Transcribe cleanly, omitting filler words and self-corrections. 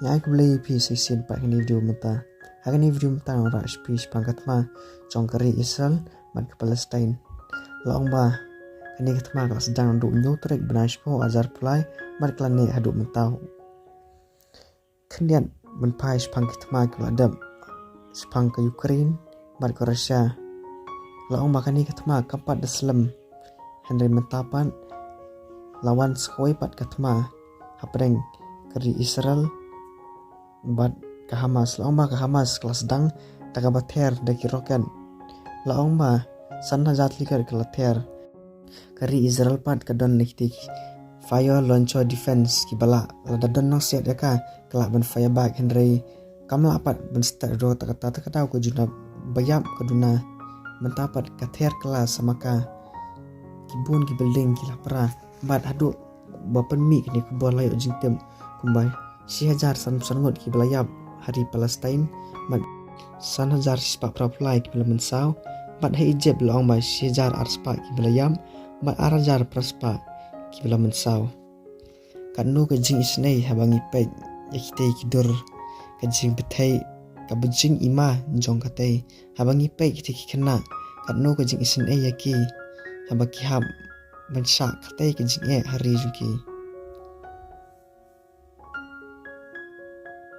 Yang aku beli pi season pak ini video mata. Hagan ini video mata orang speech pangkat ma jongkari Israel mat ke Palestine. Laong ba kini ketma kalau sedang duk nyutrek benaspo ajar pulai mat kelane haduk mentau. Kendian menpai sepang ketma ke ladam sepang ke Ukraine mat ke Rusia. Laong ba kini ketma kampat deslam Henry mentapan lawan sekoi pat ketma hapreng keri Israel bat ke Hamas. Laong ba ke Hamas kelas sedang tagabater daki roket. Laong ba sana jatlikar ke later kari Israel pat ke don niktik fire launcher defense ki bala lada don nang siat yaka kelak ben fire back Henry kamla pat ben start ro takata takata ko juna bayap keduna mentapat kater kelas samaka kibun ki building ki lapra bat haduk bapen mi kini kubor layo jingtem kumbai 1000 sangut ki belayap hari Palestine mat 1000 sispak praplai ki belamen saw mat hai Egypt laong bai 1000 arspa ki belayam mat arajar praspa ki belamen saw kanu ke jing isnei habangi pej yakite ki dur ke jing betai ka bejing ima jong katai habangi pej kite ki kena kanu ke jing isnei yaki habaki hab bensak katai ke jing hari juki